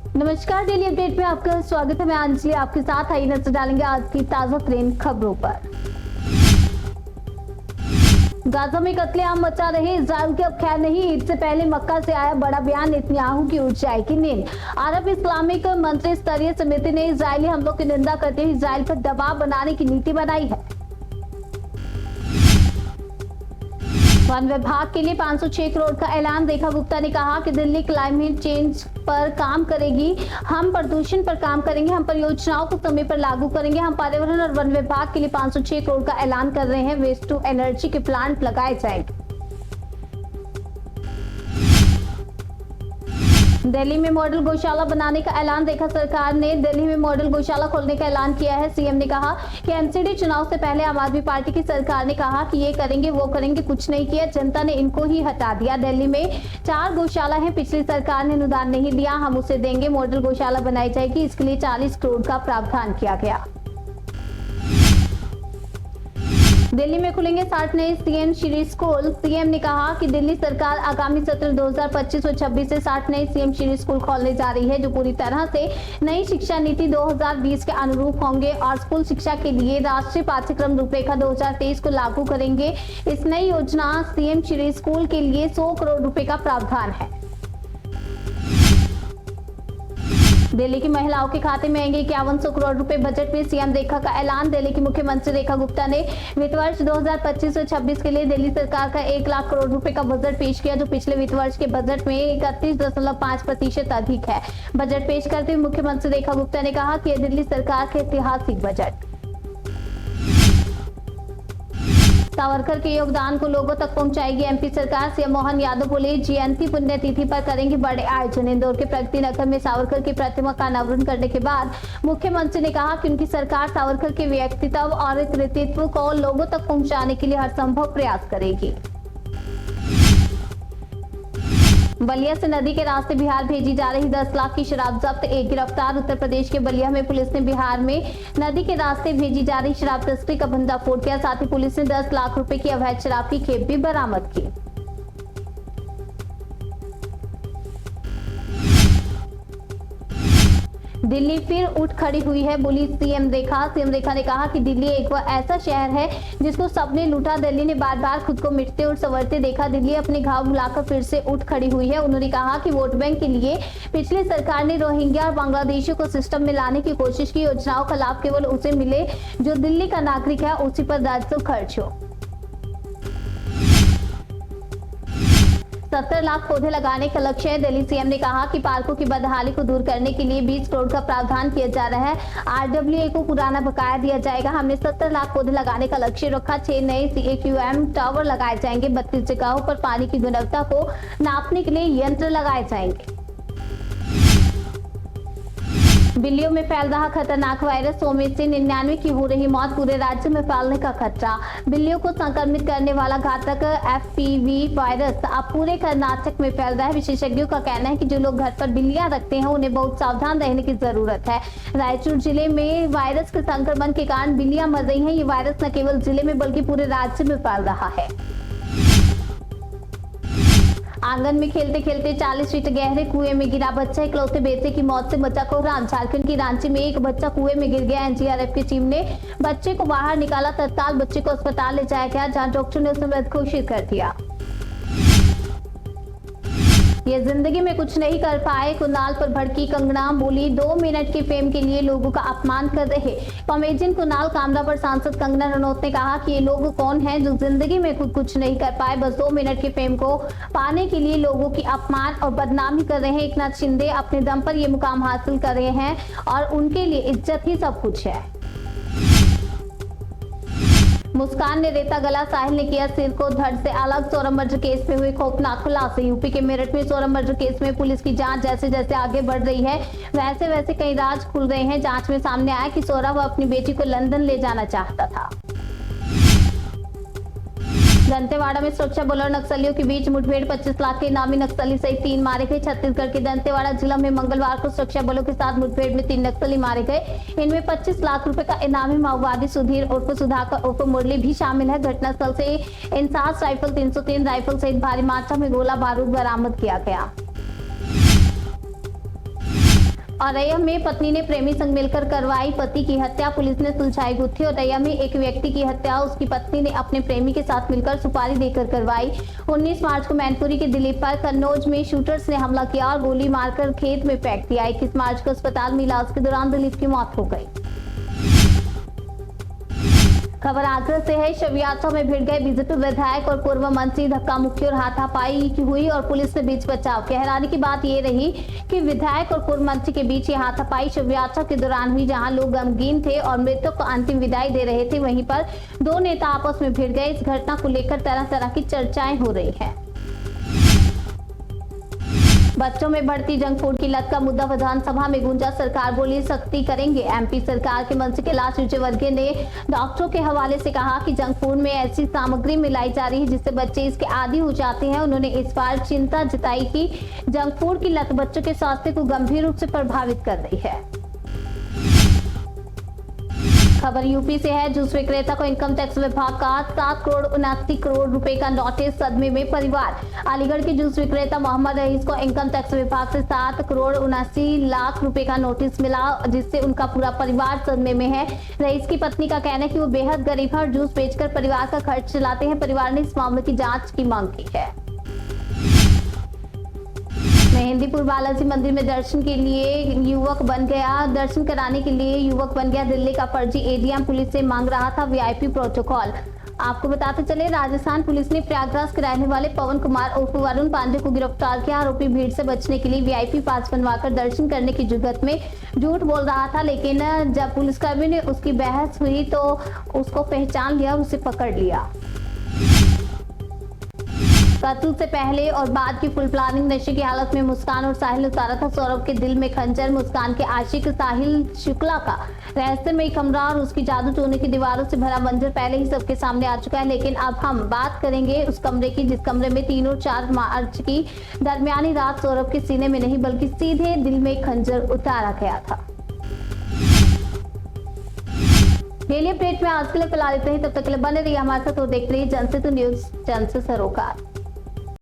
नमस्कार, daily update में आपका स्वागत है। मैं अंजलि आपके साथ। आइए नजर डालेंगे आज की ताजा ट्रेन खबरों पर। गाजा में कत्लेआम मचा रहे इजराइल के अब खैर नहीं। ईद से पहले मक्का से आया बड़ा बयान, नेतन्याहू की उड़ जाएगी नींद। अरब इस्लामिक मंत्री स्तरीय समिति ने इजरायली हमलों की निंदा करते हुए इजराइल पर दबाव बनाने की नीति बनाई है। वन विभाग के लिए 506 करोड़ का ऐलान। रेखा गुप्ता ने कहा कि दिल्ली क्लाइमेट चेंज पर काम करेगी, हम प्रदूषण पर काम करेंगे, हम परियोजनाओं को समय पर लागू करेंगे। हम पर्यावरण और वन विभाग के लिए 506 करोड़ का ऐलान कर रहे हैं। वेस्ट टू एनर्जी के प्लांट लगाए जाएंगे। दिल्ली में मॉडल गौशाला बनाने का ऐलान। रेखा सरकार ने दिल्ली में मॉडल गौशाला खोलने का ऐलान किया है। सीएम ने कहा कि एमसीडी चुनाव से पहले आम आदमी पार्टी की सरकार ने कहा कि ये करेंगे वो करेंगे, कुछ नहीं किया, जनता ने इनको ही हटा दिया। दिल्ली में 4 गौशाला है, पिछली सरकार ने अनुदान नहीं दिया, हम उसे देंगे। मॉडल गौशाला बनाई जाएगी, इसके लिए 40 करोड़ का प्रावधान किया गया। दिल्ली में खुलेंगे 60 नए सीएम श्री स्कूल। सीएम ने कहा कि दिल्ली सरकार आगामी सत्र 2025 और 26 से 60 नए सीएम श्री स्कूल खोलने जा रही है, जो पूरी तरह से नई शिक्षा नीति 2020 के अनुरूप होंगे और स्कूल शिक्षा के लिए राष्ट्रीय पाठ्यक्रम रूपरेखा 2023 को लागू करेंगे। इस नई योजना सीएम श्री स्कूल के लिए 100 करोड़ रुपए का प्रावधान है। दिल्ली की महिलाओं के खाते में आएंगे 5100 करोड़ रुपए। बजट में सीएम रेखा का ऐलान। दिल्ली की मुख्यमंत्री रेखा गुप्ता ने वित्त वर्ष 2025 और 26 के लिए दिल्ली सरकार का 1 लाख करोड़ रुपए का बजट पेश किया, जो पिछले वित्त वर्ष के बजट में 31.5% अधिक है। बजट पेश करते हुए मुख्यमंत्री रेखा गुप्ता ने कहा कि यह दिल्ली सरकार का ऐतिहासिक बजट। सावरकर के योगदान को लोगों तक पहुंचाएगी एमपी सरकार। सीएम मोहन यादव बोले, जयंती पुण्यतिथि पर करेंगे बड़े आयोजन। इंदौर के प्रगति नगर में सावरकर की प्रतिमा का अनावरण करने के बाद मुख्यमंत्री ने कहा कि उनकी सरकार सावरकर के व्यक्तित्व और कृतित्व को लोगों तक पहुंचाने के लिए हर संभव प्रयास करेगी। बलिया से नदी के रास्ते बिहार भेजी जा रही 10 लाख की शराब जब्त, एक गिरफ्तार। उत्तर प्रदेश के बलिया में पुलिस ने बिहार में नदी के रास्ते भेजी जा रही शराब तस्करी का भंडाफोड़ किया। साथ ही पुलिस ने 10 लाख रुपए की अवैध शराब की खेप भी बरामद की। दिल्ली फिर उठ खड़ी हुई है, बोली सीएम रेखा। सीएम रेखा ने कहा कि दिल्ली एक वह ऐसा शहर है जिसको सबने लूटा। दिल्ली ने बार बार खुद को मिटते और संवरते देखा। दिल्ली अपने घाव बुलाकर फिर से उठ खड़ी हुई है। उन्होंने कहा कि वोट बैंक के लिए पिछली सरकार ने रोहिंग्या और बांग्लादेशियों को सिस्टम में लाने की कोशिश की। योजनाओं का लाभ केवल उसे मिले जो दिल्ली का नागरिक है, उसी पर राजस्व खर्च हो। 70 लाख पौधे लगाने का लक्ष्य है। दिल्ली सीएम ने कहा कि पार्कों की बदहाली को दूर करने के लिए 20 करोड़ का प्रावधान किया जा रहा है। आरडब्ल्यूए को पुराना बकाया दिया जाएगा। हमने 70 लाख पौधे लगाने का लक्ष्य रखा। 6 नए CAQM टावर लगाए जाएंगे। 32 जगहों पर पानी की गुणवत्ता को नापने के लिए यंत्र लगाए जाएंगे। बिल्लियों में फैल रहा खतरनाक वायरस। 100 में से 99 की हो रही मौत। पूरे राज्य में फैलने का खतरा। बिल्लियों को संक्रमित करने वाला घातक FPV वायरस अब पूरे कर्नाटक में फैल रहा है। विशेषज्ञों का कहना है कि जो लोग घर पर बिल्लियां रखते हैं उन्हें बहुत सावधान रहने की जरूरत है। रायचूर जिले में वायरस के संक्रमण के कारण बिल्लियां मर रही हैं। ये वायरस न केवल जिले में बल्कि पूरे राज्य में फैल रहा है। आंगन में खेलते खेलते 40 फीट गहरे कुएं में गिरा बच्चा। इकलौते बेटे की मौत से बचा कोहराम। झारखंड की रांची में एक बच्चा कुएं में गिर गया। एनडीआरएफ की टीम ने बच्चे को बाहर निकाला। तत्काल बच्चे को अस्पताल ले जाया गया, जहां डॉक्टर ने उसे मृत घोषित कर दिया। ये जिंदगी में कुछ नहीं कर पाए, कुणाल पर भड़की कंगना। बोली 2 मिनट की फेम के लिए लोगों का अपमान कर रहे कॉमेडियन कुणाल कामरा पर सांसद कंगना रनौत ने कहा कि ये लोग कौन हैं जो जिंदगी में खुद कुछ नहीं कर पाए, बस 2 मिनट की फेम को पाने के लिए लोगों की अपमान और बदनामी कर रहे हैं। एकनाथ शिंदे अपने दम पर ये मुकाम हासिल कर रहे हैं और उनके लिए इज्जत ही सब कुछ है। मुस्कान ने रेता गला, साहिल ने किया सिर को धड़ से अलग। सोरम मर्डर केस में हुए खौफनाक खुलासे। यूपी के मेरठ में सोरम मर्डर केस में पुलिस की जांच जैसे जैसे आगे बढ़ रही है, वैसे वैसे कई राज खुल रहे हैं। जांच में सामने आया कि सौरभ अपनी बेटी को लंदन ले जाना चाहता था। दंतेवाड़ा में सुरक्षा बलों और नक्सलियों के बीच मुठभेड़। 25 लाख के इनामी नक्सली सहित 3 मारे गए। छत्तीसगढ़ के दंतेवाड़ा जिला में मंगलवार को सुरक्षा बलों के साथ मुठभेड़ में 3 नक्सली मारे गए। इनमें 25 लाख रुपए का इनामी माओवादी सुधीर उर्फ सुधाकर उर्फ मुरली भी शामिल है। घटनास्थल से इंसास राइफल, 303 राइफल सहित भारी मात्रा में गोला बारूद बरामद किया गया। औरैया में पत्नी ने प्रेमी संग मिलकर करवाई पति की हत्या, पुलिस ने सुलझाई गुत्थी। औरैया में एक व्यक्ति की हत्या उसकी पत्नी ने अपने प्रेमी के साथ मिलकर सुपारी देकर करवाई। 19 मार्च को मैनपुरी के दिलीप पर कन्नौज में शूटर्स ने हमला किया और गोली मारकर खेत में फेंक दिया। 21 मार्च को अस्पताल में इलाज के दौरान दिलीप की मौत हो गई। खबर आगरा से है। शव यात्रा में भिड़ गए बीजेपी विधायक और पूर्व मंत्री, धक्का मुक्की और हाथापाई हुई और पुलिस के बीच बचाव। हैरानी की बात ये रही कि विधायक और पूर्व मंत्री के बीच ये हाथापाई शव यात्रा के दौरान हुई, जहां लोग गमगीन थे और मृतक को अंतिम विदाई दे रहे थे। वहीं पर दो नेता आपस में भिड़ गए। इस घटना को लेकर तरह तरह की चर्चाएं हो रही है। बच्चों में बढ़ती जंक फूड की लत का मुद्दा विधानसभा में गूंजा। सरकार बोली सख्ती करेंगे। एमपी सरकार के मंत्री कैलाश विजयवर्गीय ने डॉक्टरों के हवाले से कहा कि जंक फूड में ऐसी सामग्री मिलाई जा रही है जिससे बच्चे इसके आदी हो जाते हैं। उन्होंने इस बार चिंता जताई कि जंक फूड की लत बच्चों के स्वास्थ्य को गंभीर रूप से प्रभावित कर रही है। खबर यूपी से है। जूस विक्रेता को इनकम टैक्स विभाग का 7 करोड़ 79 करोड़ रुपए का नोटिस, सदमे में परिवार। अलीगढ़ के जूस विक्रेता मोहम्मद रईस को इनकम टैक्स विभाग से 7 करोड़ 79 लाख रुपए का नोटिस मिला, जिससे उनका पूरा परिवार सदमे में है। रईस की पत्नी का कहना है कि वो बेहद गरीब है और जूस बेचकर परिवार का खर्च चलाते हैं। परिवार ने इस मामले की जाँच की मांग की है। मेहंदीपुर बालाजी मंदिर में दर्शन कराने के लिए युवक बन गया दिल्ली का फर्जी एडीएम। पुलिस से मांग रहा था वीआईपी प्रोटोकॉल। आपको बताते चले, राजस्थान पुलिस ने प्रयागराज के रहने वाले पवन कुमार उर्फ वरुण पांडे को गिरफ्तार किया। आरोपी भीड़ से बचने के लिए वीआईपी पास बनवाकर दर्शन करने की जुगत में झूठ बोल रहा था, लेकिन जब पुलिसकर्मी ने उसकी बहस हुई तो उसको पहचान लिया और उसे पकड़ लिया। कत्ल से पहले और बाद की फुल प्लानिंग। नशे की हालत में मुस्कान और साहिल उतारा था सौरभ के दिल में खंजर। मुस्कान के आशिक साहिल शुक्ला का रहस्यमयी कमरा और उसकी जादू टोने की दीवारों से भरा मंजर पहले ही सबके सामने आ चुका है, लेकिन अब हम बात करेंगे उस कमरे की जिस कमरे में 3 और 4 मार्च की दरमियानी रात सौरभ के सीने में नहीं बल्कि सीधे दिल में खंजर उतारा गया था। डेली अपडेट में आज के लिए फिलहाल इतना ही। तब तक के लिए बने रहिए हमारे साथ और देखते रहिए जनसेतु न्यूज, जन से सरोकार।